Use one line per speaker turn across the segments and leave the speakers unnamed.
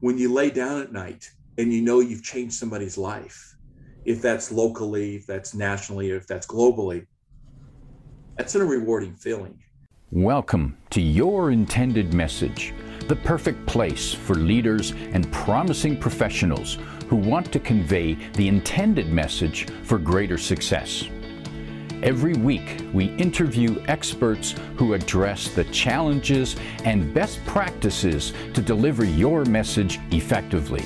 when you lay down at night and you know you've changed somebody's life, if that's locally, if that's nationally, or if that's globally, that's a rewarding feeling.
Welcome to Your Intended Message, the perfect place for leaders and promising professionals who want to convey the intended message for greater success. Every week, we interview experts who address the challenges and best practices to deliver your message effectively.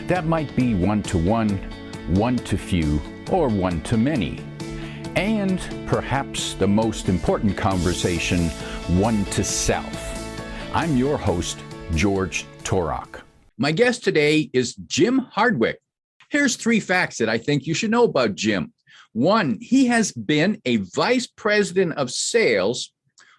That might be one-to-one, one-to-few, or one-to-many. And perhaps the most important conversation, one-to-self. I'm your host, George Torok. My guest today is Jim Hardwick. Here's 3 facts that I think you should know about Jim. 1, he has been a vice president of sales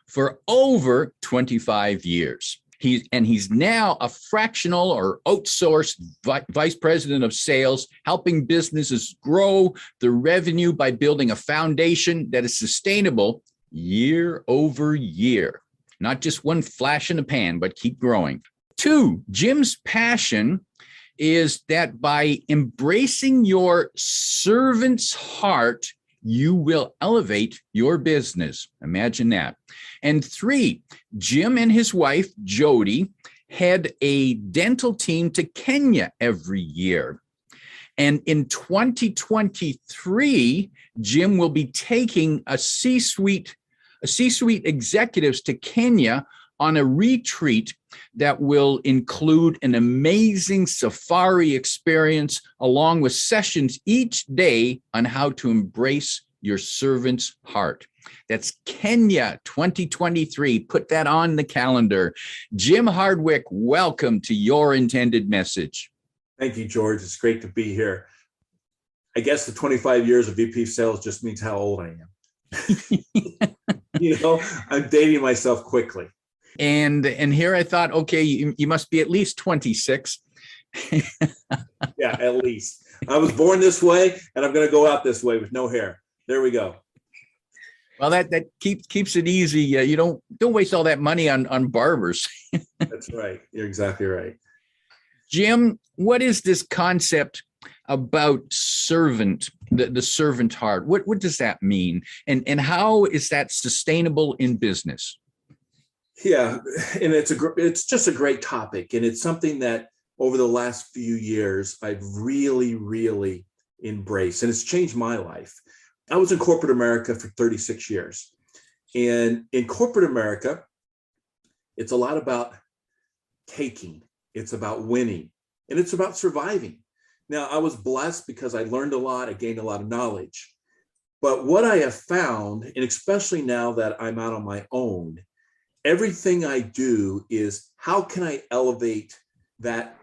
for over 25 years. He's now a fractional or outsourced vice president of sales, helping businesses grow the revenue by building a foundation that is sustainable year over year. Not just one flash in the pan, but keep growing. 2, Jim's passion is that by embracing your servant's heart, you will elevate your business. Imagine that. And 3, Jim and his wife, Jody, head a dental team to Kenya every year. And in 2023, Jim will be taking a C-suite executives to Kenya on a retreat that will include an amazing safari experience along with sessions each day on how to embrace your servant's heart. That's Kenya 2023. Put that on the calendar. Jim Hardwick, welcome to Your Intended Message.
Thank you, George. It's great to be here. I guess the 25 years of VP sales just means how old I am. I'm dating myself quickly.
And here I thought, okay, you must be at least 26.
Yeah, at least. I was born this way, and I'm going to go out this way with no hair. There we go.
Well, that keeps it easy. You don't waste all that money on barbers.
That's right. You're exactly right.
Jim, what is this concept about servant, the servant heart? What does that mean? And how is that sustainable in business?
Yeah, and it's just a great topic, and it's something that over the last few years I've really, really embraced, and it's changed my life. I was in corporate America for 36 years, and in corporate America, it's a lot about taking, it's about winning, and it's about surviving. Now, I was blessed because I learned a lot, I gained a lot of knowledge, but what I have found, and especially now that I'm out on my own, everything I do is how can I elevate that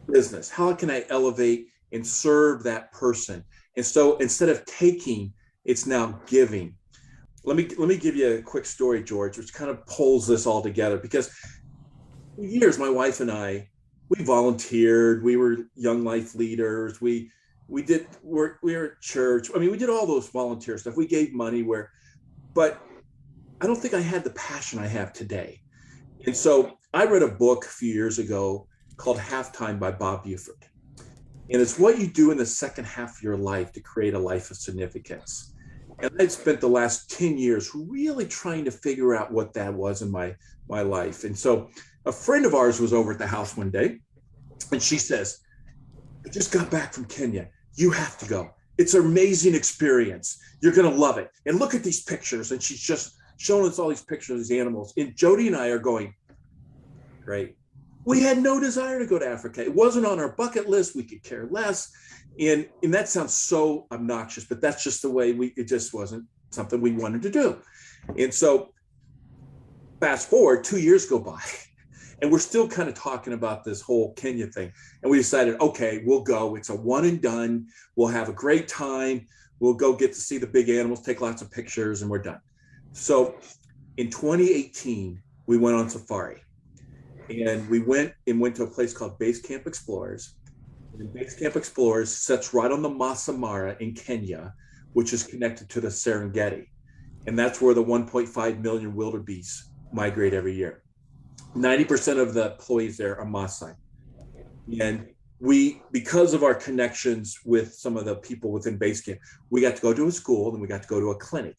business? How can I elevate and serve that person? And so instead of taking, it's now giving. Let me give you a quick story, George, which kind of pulls this all together, because for years, my wife and I, we volunteered. We were young life leaders. We were at church. I mean, we did all those volunteer stuff. We gave money but I don't think I had the passion I have today. And so I read a book a few years ago called Halftime by Bob Buford. And it's what you do in the second half of your life to create a life of significance. And I've spent the last 10 years really trying to figure out what that was in my life. And so a friend of ours was over at the house one day, and she says, I just got back from Kenya. You have to go. It's an amazing experience. You're going to love it. And look at these pictures. And she's just showing us all these pictures of these animals. And Jody and I are going, great. We had no desire to go to Africa. It wasn't on our bucket list. We could care less. And that sounds so obnoxious, but that's just the way it just wasn't something we wanted to do. And so fast forward, 2 years go by, and we're still kind of talking about this whole Kenya thing. And we decided, okay, we'll go. It's a one and done. We'll have a great time. We'll go get to see the big animals, take lots of pictures, and we're done. So in 2018, we went on safari, and we went to a place called Base Camp Explorers. And Base Camp Explorers sits right on the Masai Mara in Kenya, which is connected to the Serengeti. And that's where the 1.5 million wildebeest migrate every year. 90% of the employees there are Maasai. And because of our connections with some of the people within base camp, we got to go to a school and we got to go to a clinic.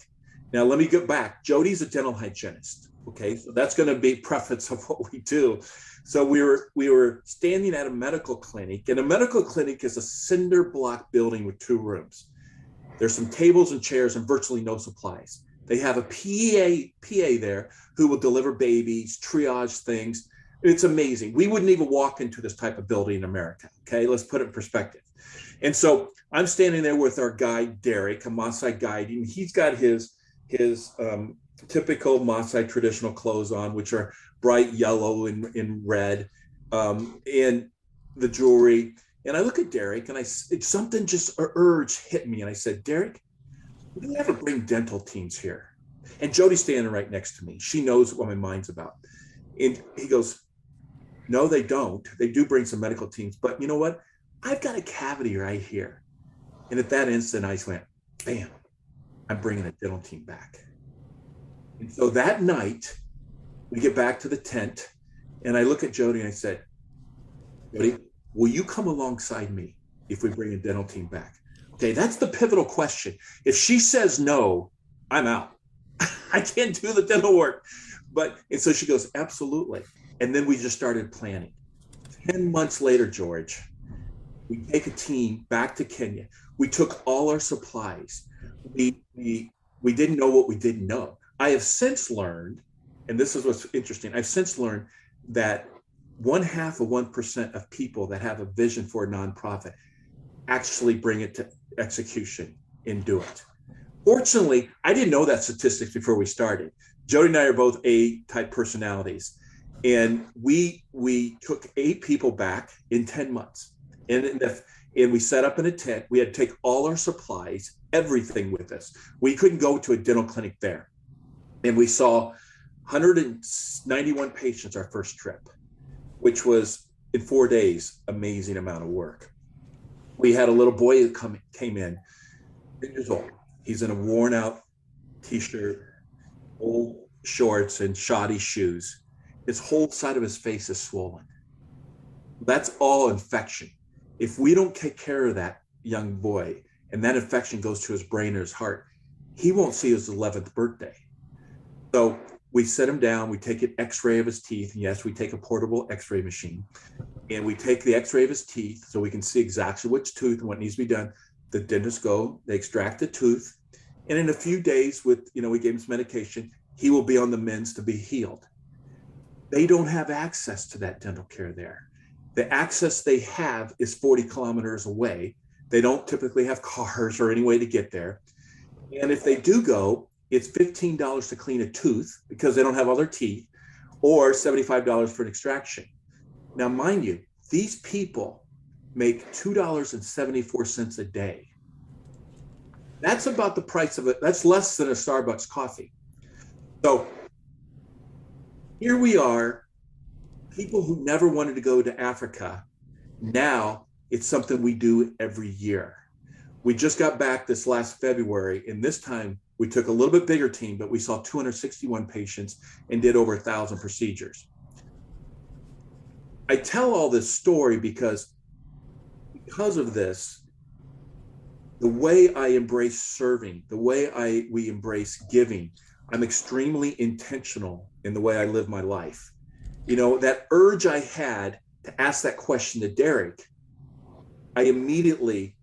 Now, let me get back. Jody's a dental hygienist. Okay, so that's going to be preface of what we do. So we were standing at a medical clinic, and a medical clinic is a cinder block building with 2 rooms. There's some tables and chairs and virtually no supplies. They have a PA there who will deliver babies, triage things. It's amazing. We wouldn't even walk into this type of building in America. Okay, let's put it in perspective. And so I'm standing there with our guide, Derek, a Maasai guide, and he's got his typical Maasai traditional clothes on, which are bright yellow and red, and the jewelry. And I look at Derek, and something just an urge hit me, and I said, Derek, we never bring dental teams here. And Jody's standing right next to me. She knows what my mind's about. And he goes, no, they don't. They do bring some medical teams, but you know what? I've got a cavity right here. And at that instant, I went, bam, I'm bringing a dental team back. And so that night, we get back to the tent, and I look at Jody and I said, Jody, will you come alongside me if we bring a dental team back? Okay, that's the pivotal question. If she says no, I'm out. I can't do the dental work. And so she goes, absolutely. And then we just started planning. 10 months later, George, we take a team back to Kenya. We took all our supplies. We didn't know what we didn't know. I have since learned, and this is what's interesting, I've since learned that 0.5% of people that have a vision for a nonprofit actually bring it to execution and do it. Fortunately, I didn't know that statistics before we started. Jody and I are both A-type personalities. And we took 8 people back in 10 months. And we set up in a tent. We had to take all our supplies, everything with us. We couldn't go to a dental clinic there. And we saw 191 patients our first trip, which was in 4 days, amazing amount of work. We had a little boy who came in, 10 years old. He's in a worn out t-shirt, old shorts, and shoddy shoes. His whole side of his face is swollen. That's all infection. If we don't take care of that young boy and that infection goes to his brain or his heart, he won't see his 11th birthday. So we set him down, we take an x-ray of his teeth. And yes, we take a portable x-ray machine, and we take the x-ray of his teeth so we can see exactly which tooth and what needs to be done. The dentists go, they extract the tooth, and in a few days we gave him some medication, he will be on the mends to be healed. They don't have access to that dental care there. The access they have is 40 kilometers away. They don't typically have cars or any way to get there. And if they do go, it's $15 to clean a tooth because they don't have all their teeth, or $75 for an extraction. Now, mind you, these people make $2.74 a day. That's about the price of it. That's less than a Starbucks coffee. So here we are, people who never wanted to go to Africa. Now it's something we do every year. We just got back this last February, and this time we took a little bit bigger team, but we saw 261 patients and did over 1,000 procedures. I tell all this story because of this, the way I embrace serving, the way we embrace giving, I'm extremely intentional in the way I live my life. That urge I had to ask that question to Derek, I immediately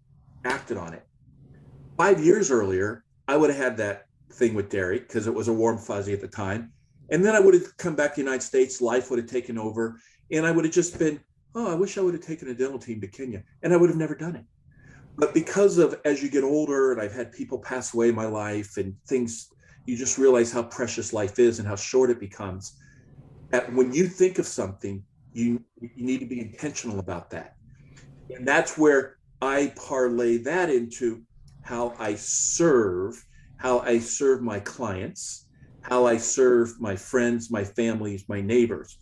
acted on it. 5 years earlier, I would have had that thing with Derek because it was a warm fuzzy at the time. And then I would have come back to the United States, life would have taken over, and I would have just been, I wish I would have taken a dental team to Kenya, and I would have never done it. But because of, as you get older, and I've had people pass away in my life and things, you just realize how precious life is and how short it becomes. That when you think of something, you need to be intentional about that. And that's where I parlay that into how I serve my clients, how I serve my friends, my families, my neighbors.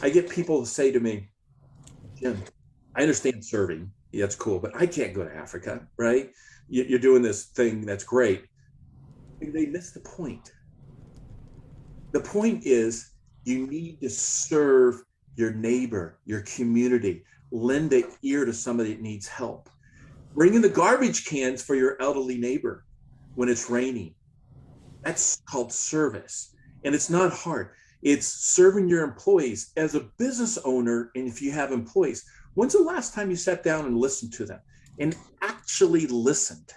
I get people to say to me, Jim, I understand serving. Yeah, that's cool, but I can't go to Africa, right? You're doing this thing that's great. And they miss the point. The point is, You need to serve your neighbor, your community, lend an ear to somebody that needs help. Bring in the garbage cans for your elderly neighbor when it's raining. That's called service. And it's not hard. It's serving your employees as a business owner. And if you have employees, when's the last time you sat down and listened to them and actually listened?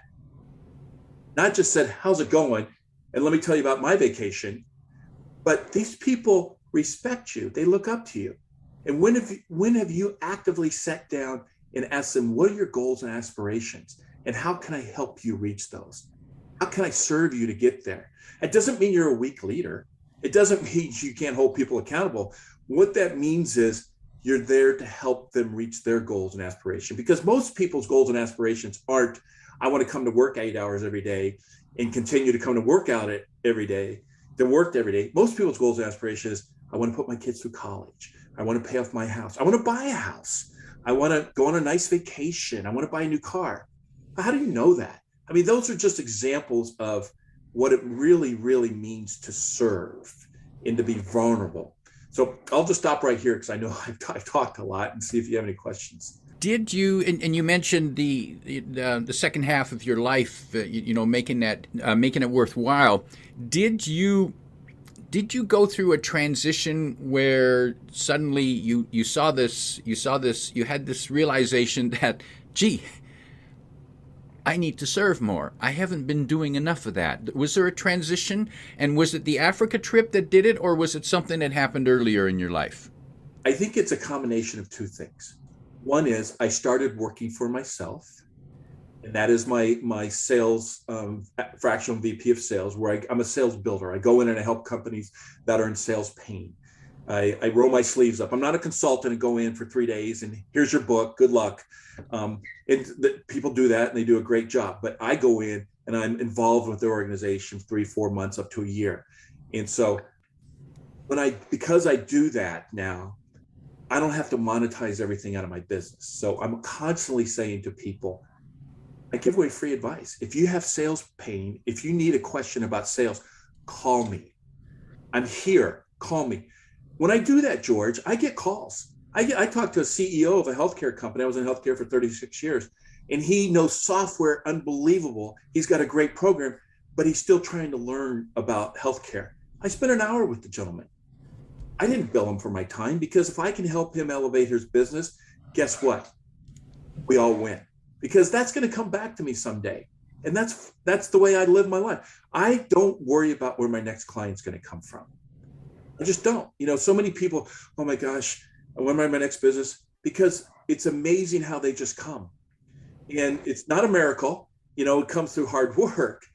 Not just said, how's it going? And let me tell you about my vacation. But these people respect you. They look up to you. And when have you actively sat down and asked them, what are your goals and aspirations? And how can I help you reach those? How can I serve you to get there? It doesn't mean you're a weak leader. It doesn't mean you can't hold people accountable. What that means is you're there to help them reach their goals and aspirations. Because most people's goals and aspirations aren't, I want to come to work 8 hours every day and continue to come to work out every day, to work every day. Most people's goals and aspirations is, I want to put my kids through college. I want to pay off my house. I want to buy a house. I want to go on a nice vacation. I want to buy a new car. How do you know that? I mean, those are just examples of what it really, really means to serve and to be vulnerable. So I'll just stop right here because I know I've talked a lot, and see if you have any questions.
Did you, and you mentioned the second half of your life, making it worthwhile. Did you go through a transition where suddenly you had this realization that, gee, I need to serve more. I haven't been doing enough of that. Was there a transition? And was it the Africa trip that did it, or was it something that happened earlier in your life?
I think it's a combination of two things. One is I started working for myself, and that is my sales, fractional VP of sales, where I'm a sales builder. I go in and I help companies that are in sales pain. I roll my sleeves up. I'm not a consultant and go in for 3 days and here's your book, good luck. People do that and they do a great job. But I go in and I'm involved with their organization 3-4 months up to a year. And so because I do that now, I don't have to monetize everything out of my business. So I'm constantly saying to people, I give away free advice. If you have sales pain, if you need a question about sales, call me. I'm here, call me. When I do that, George, I get calls. I talked to a CEO of a healthcare company. I was in healthcare for 36 years, and he knows software unbelievable. He's got a great program, but he's still trying to learn about healthcare. I spent an hour with the gentleman. I didn't bill him for my time, because if I can help him elevate his business, guess what? We all win, because that's going to come back to me someday. And that's the way I live my life. I don't worry about where my next client's going to come from. I just don't. So many people, oh my gosh, I want my next business, because it's amazing how they just come. And it's not a miracle, it comes through hard work.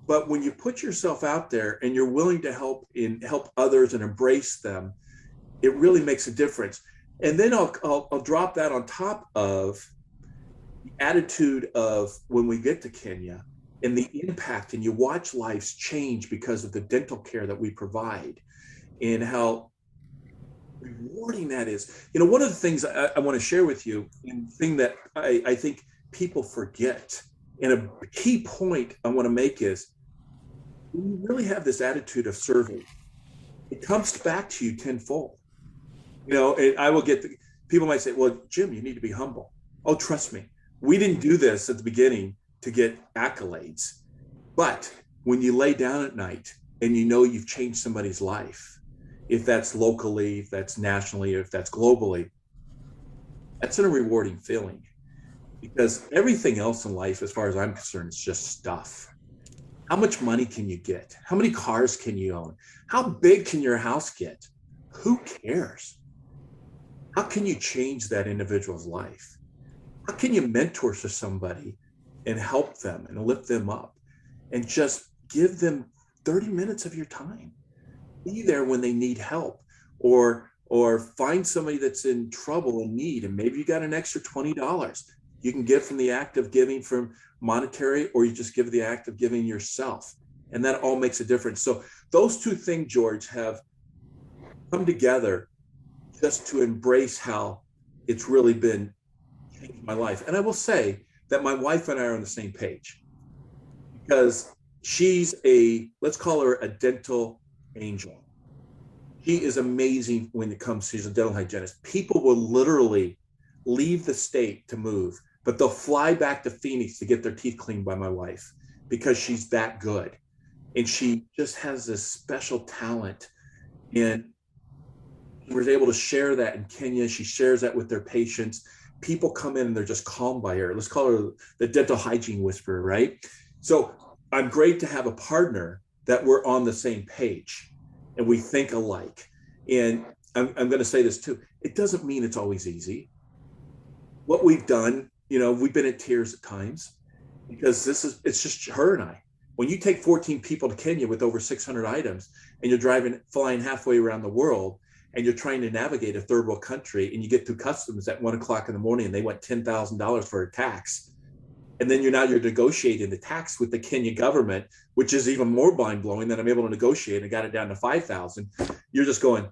But when you put yourself out there and you're willing to help others and embrace them, it really makes a difference. And then I'll drop that on top of the attitude of when we get to Kenya and the impact, and you watch lives change because of the dental care that we provide, and how rewarding that is. One of the things I want to share with you, and the thing that I think people forget, and a key point I want to make is, when you really have this attitude of serving, it comes back to you tenfold. And I will get people might say, well, Jim, you need to be humble. Oh, trust me. We didn't do this at the beginning to get accolades. But when you lay down at night and you've changed somebody's life, if that's locally, if that's nationally, or if that's globally, that's a rewarding feeling. Because everything else in life, as far as I'm concerned, is just stuff. How much money can you get? How many cars can you own? How big can your house get? Who cares? How can you change that individual's life? How can you mentor to somebody and help them and lift them up and just give them 30 minutes of your time? Be there when they need help, or find somebody that's in trouble and need, and maybe you got an extra $20 you can give from the act of giving from monetary, or you just give the act of giving yourself. And that all makes a difference. So those two things, George, have come together just to embrace how it's really been changing my life. And I will say that my wife and I are on the same page, because she's let's call her a dental angel. She is amazing when it comes, she's a dental hygienist. People will literally leave the state to move, but they'll fly back to Phoenix to get their teeth cleaned by my wife because she's that good. And she just has this special talent. And she was able to share that in Kenya. She shares that with their patients. People come in and they're just calmed by her. Let's call her the dental hygiene whisperer, right? So I'm great to have a partner that we're on the same page and we think alike. And I'm going to say this too. It doesn't mean it's always easy. What we've done, we've been in tears at times because it's just her and I. When you take 14 people to Kenya with over 600 items and you're flying halfway around the world and you're trying to navigate a third world country and you get through customs at 1:00 in the morning and they want $10,000 for a tax. And then you're negotiating the tax with the Kenya government, which is even more mind blowing that I'm able to negotiate and got it down to 5,000. You're just going,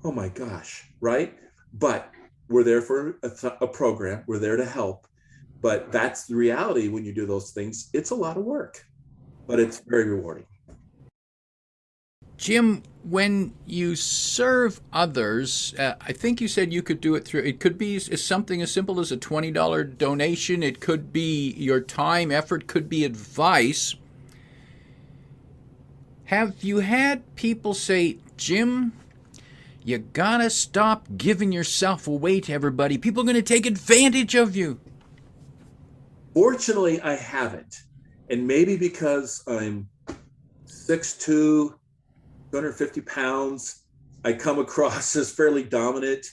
oh my gosh, right? But we're there for a program. We're there to help. But that's the reality when you do those things. It's a lot of work, but it's very rewarding.
Jim, when you serve others, I think you said you could do it it could be something as simple as a $20 donation. It could be your time, effort, could be advice. Have you had people say, Jim, you gotta stop giving yourself away to everybody. People are going to take advantage of you.
Fortunately, I haven't. And maybe because I'm 6'2", 250 pounds, I come across as fairly dominant.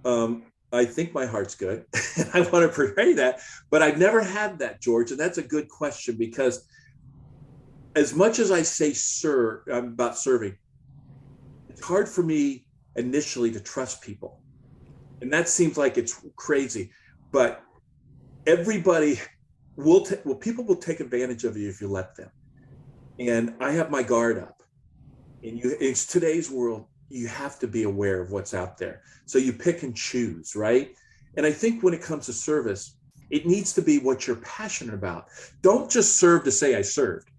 I think my heart's good. I want to portray that, but I've never had that, George. And that's a good question because as much as I say about serving, it's hard for me initially to trust people. And that seems like it's crazy, but everybody people will take advantage of you if you let them. And I have my guard up. And in today's world, you have to be aware of what's out there. So you pick and choose, right? And I think when it comes to service, it needs to be what you're passionate about. Don't just serve to say I served.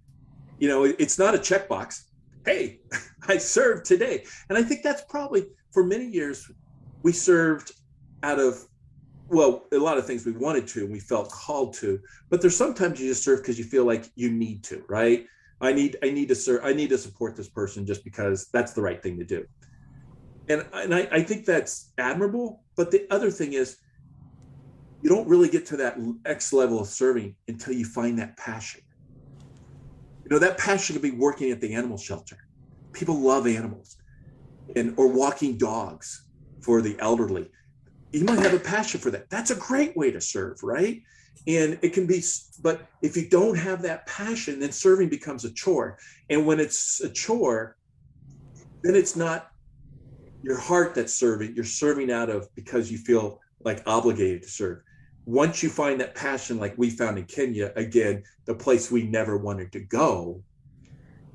It's not a checkbox. Hey, I served today. And I think that's probably, for many years, we served out of, a lot of things we wanted to and we felt called to, but there's sometimes you just serve because you feel like you need to, right? I need to serve. I need to support this person just because that's the right thing to do. And I think that's admirable. But the other thing is, you don't really get to that X level of serving until you find that passion. That passion could be working at the animal shelter. People love animals, or walking dogs for the elderly. You might have a passion for that. That's a great way to serve, right? And it can be, but if you don't have that passion, then serving becomes a chore. And when it's a chore, then it's not your heart that's serving. You're serving because you feel like obligated to serve. Once you find that passion, like we found in Kenya, again, the place we never wanted to go,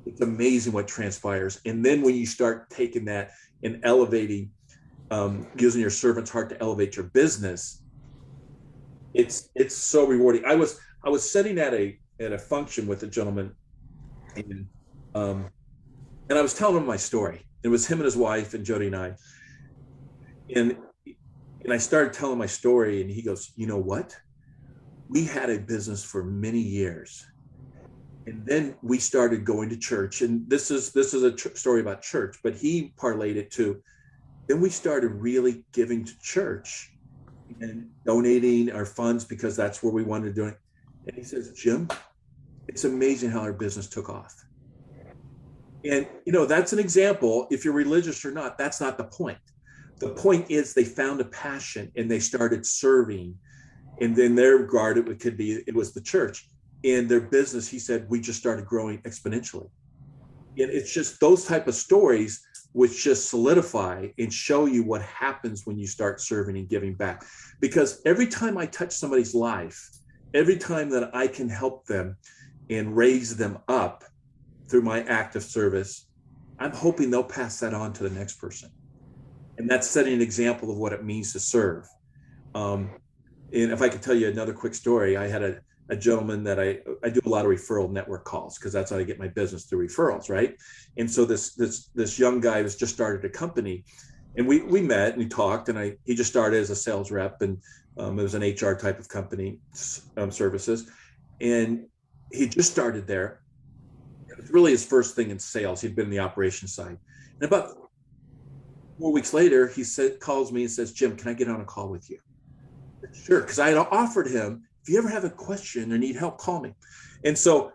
it's amazing what transpires. And then when you start taking that and elevating, using your servant's heart to elevate your business, it's so rewarding. I was sitting at a function with a gentleman, and I was telling him my story. It was him and his wife and Jody and I, and I started telling my story, and he goes, "You know what? We had a business for many years, and then we started going to church. And this is a story about church, but he parlayed it to. Then we started really giving to church and donating our funds because that's where we wanted to do it. And he says, Jim, it's amazing how our business took off. And, that's an example. If you're religious or not, that's not the point. The point is they found a passion and they started serving. And then their regard, it was the church. And their business, he said, we just started growing exponentially. And it's just those type of stories which just solidify and show you what happens when you start serving and giving back. Because every time I touch somebody's life, every time that I can help them and raise them up through my act of service, I'm hoping they'll pass that on to the next person. And that's setting an example of what it means to serve. And if I could tell you another quick story, I had a gentleman that I do a lot of referral network calls because that's how I get my business through referrals, right? And so this young guy was just started a company, and we met and we talked, and he just started as a sales rep, and it was an HR type of company, services, and he just started there. It was really his first thing in sales. He'd been in the operations side, and about 4 weeks later, calls me and says, "Jim, can I get on a call with you?" Sure, because I had offered him, if you ever have a question or need help, call me. And so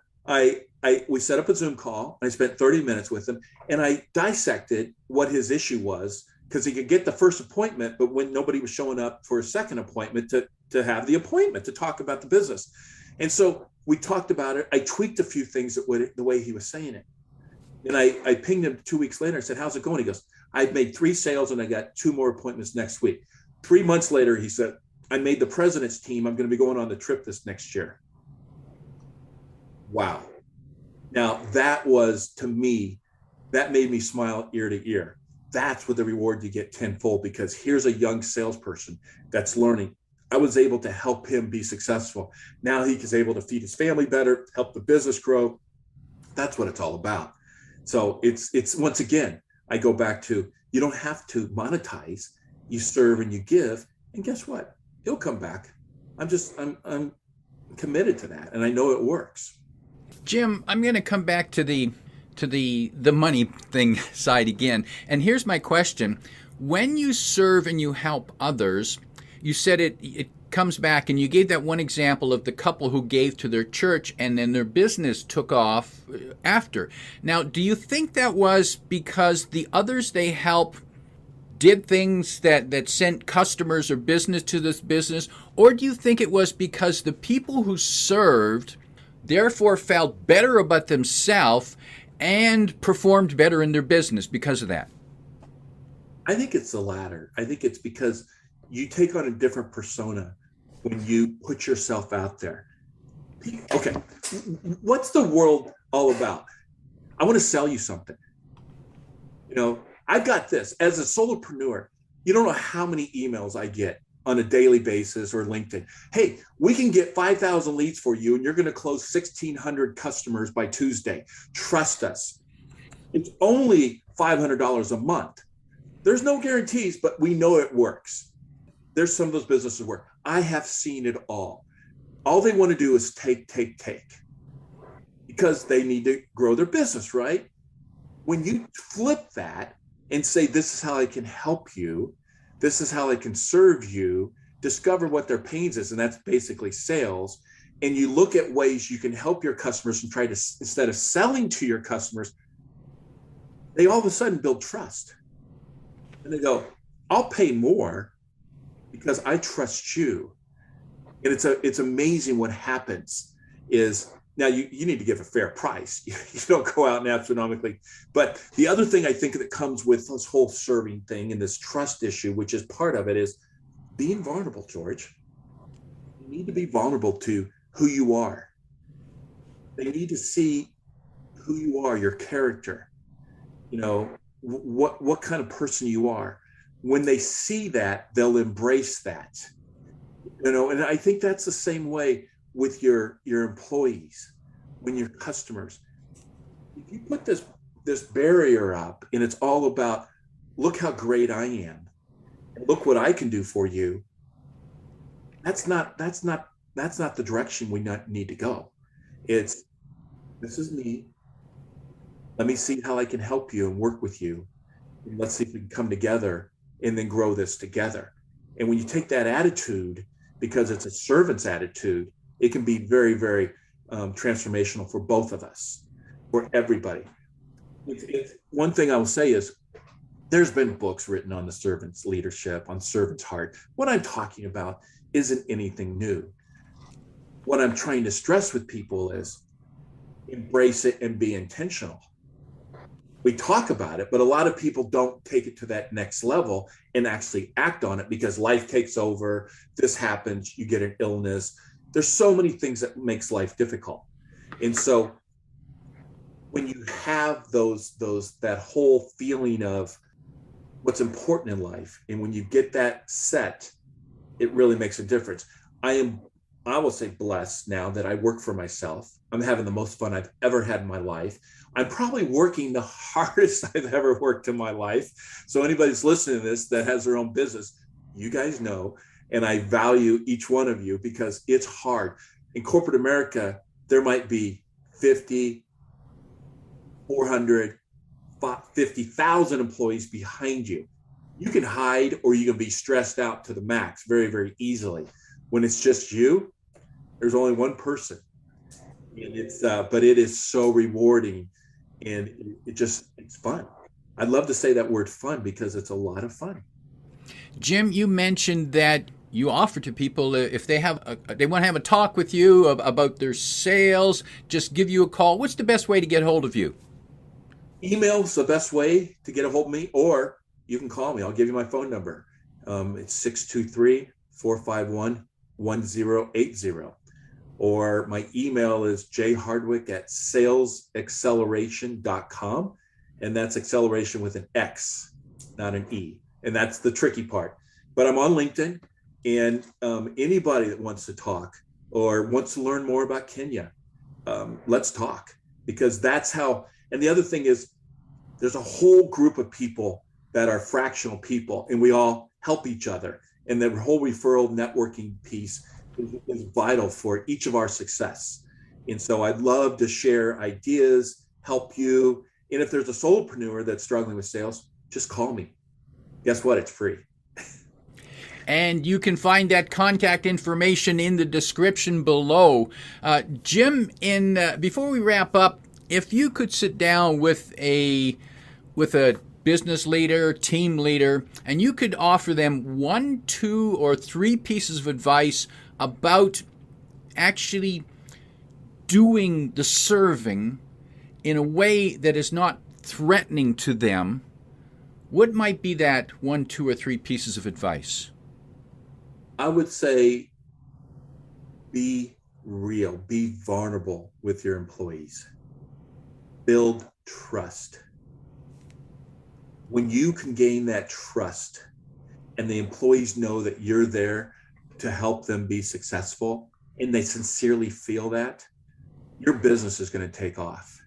we set up a Zoom call. I spent 30 minutes with him, and I dissected what his issue was, because he could get the first appointment, but when nobody was showing up for a second appointment to have the appointment to talk about the business. And so we talked about it. I tweaked a few things the way he was saying it. And I pinged him 2 weeks later. I said, "How's it going?" He goes, "I've made 3 sales and I got 2 more appointments next week." 3 months later, he said, "I made the president's team. I'm going to be going on the trip this next year." Wow. Now that was, to me, that made me smile ear to ear. That's what the reward you get tenfold, because here's a young salesperson that's learning. I was able to help him be successful. Now he is able to feed his family better, help the business grow. That's what it's all about. So it's once again, I go back to, you don't have to monetize. You serve and you give, and guess what? He'll come back. I'm committed to that, and I know it works.
Jim, I'm going to come back to the money thing side again. And here's my question. When you serve and you help others, you said it comes back, and you gave that one example of the couple who gave to their church and then their business took off after. Now, do you think that was because the others they help did things that sent customers or business to this business, or do you think it was because the people who served therefore felt better about themselves and performed better in their business because of that?
I think it's the latter. I think it's because you take on a different persona when you put yourself out there. Okay, what's the world all about? I want to sell you something. I've got this. As a solopreneur, you don't know how many emails I get on a daily basis or LinkedIn. "Hey, we can get 5,000 leads for you, and you're going to close 1,600 customers by Tuesday. Trust us." It's only $500 a month. There's no guarantees, but we know it works. There's some of those businesses where I have seen it all. All they want to do is take, because they need to grow their business, right? When you flip that and say, "This is how I can help you. This is how I can serve you," discover what their pains is, and that's basically sales. And you look at ways you can help your customers and try to, instead of selling to your customers, they all of a sudden build trust. And they go, "I'll pay more because I trust you." And it's amazing what happens is, now you need to give a fair price. You don't go out and astronomically. But the other thing I think that comes with this whole serving thing and this trust issue, which is part of it, is being vulnerable, George. You need to be vulnerable to who you are. They need to see who you are, your character, what kind of person you are. When they see that, they'll embrace that. And I think that's the same way with your employees, when your customers. If you put this barrier up and it's all about, look how great I am, and look what I can do for you, that's not the direction we need to go. It's, this is me. Let me see how I can help you and work with you. And let's see if we can come together and then grow this together. And when you take that attitude, because it's a servant's attitude, it can be very, very transformational for both of us, for everybody. One thing I will say is, there's been books written on the servant's leadership, on servant's heart. What I'm talking about isn't anything new. What I'm trying to stress with people is embrace it and be intentional. We talk about it, but a lot of people don't take it to that next level and actually act on it, because life takes over. This happens, you get an illness. There's so many things that makes life difficult. And so when you have that whole feeling of what's important in life, and when you get that set, it really makes a difference. I am I will say blessed now that I work for myself. I'm having the most fun I've ever had in my life. I'm probably working the hardest I've ever worked in my life. So anybody's listening to this that has their own business, you guys know, and I value each one of you because it's hard. In corporate America, there might be 50, 400, 50,000 employees behind you. You can hide or you can be stressed out to the max very, very easily. When it's just you, there's only one person. And but it is so rewarding, and it's fun. I'd love to say that word fun because it's a lot of fun.
Jim, you mentioned that you offer to people if they want to have a talk with you about their sales, just give you a call. What's the best way to get a hold of you?
Email is the best way to get a hold of me, or you can call me. I'll give you my phone number. It's 623-451-1080. Or my email is jhardwick@salesacceleration.com. And that's acceleration with an X, not an E. And that's the tricky part. But I'm on LinkedIn, and anybody that wants to talk or wants to learn more about Kenya, let's talk, because that's how. And the other thing is, there's a whole group of people that are fractional people, and we all help each other. And the whole referral networking piece is vital for each of our success. And so I'd love to share ideas, help you. And if there's a solopreneur that's struggling with sales, just call me. Guess what? It's free.
And you can find that contact information in the description below. Jim, before we wrap up, if you could sit down with a business leader, team leader, and you could offer them 1, 2, or 3 pieces of advice about actually doing the serving in a way that is not threatening to them, what might be that 1, 2, or 3 pieces of advice?
I would say be real, be vulnerable with your employees. Build trust. When you can gain that trust and the employees know that you're there to help them be successful, and they sincerely feel that, your business is going to take off.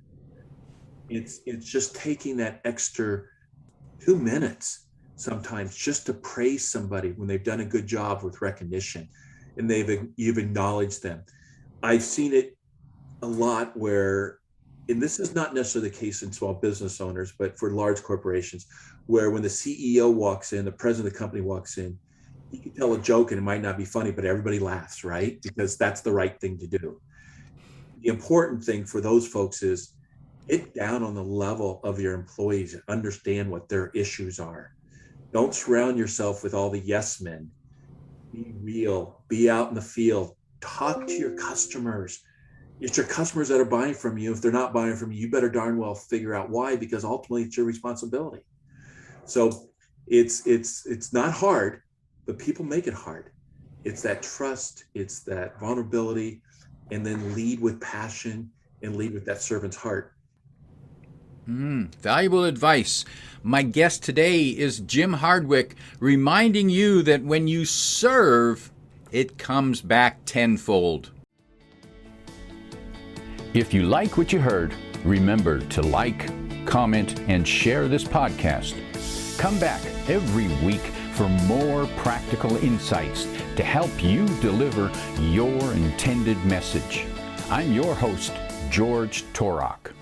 It's just taking that extra 2 minutes sometimes just to praise somebody when they've done a good job with recognition and you've acknowledged them. I've seen it a lot where, and this is not necessarily the case in small business owners, but for large corporations, where when the CEO walks in, the president of the company walks in, he can tell a joke and it might not be funny, but everybody laughs, right? Because that's the right thing to do. The important thing for those folks is get down on the level of your employees and understand what their issues are. Don't surround yourself with all the yes men. Be real, be out in the field, talk to your customers. It's your customers that are buying from you. If they're not buying from you, you better darn well figure out why, because ultimately it's your responsibility. So it's not hard, but people make it hard. It's that trust, it's that vulnerability, and then lead with passion and lead with that servant's heart.
Valuable advice. My guest today is Jim Hardwick, reminding you that when you serve, it comes back tenfold. If you like what you heard, remember to like, comment, and share this podcast. Come back every week for more practical insights to help you deliver your intended message. I'm your host, George Torok.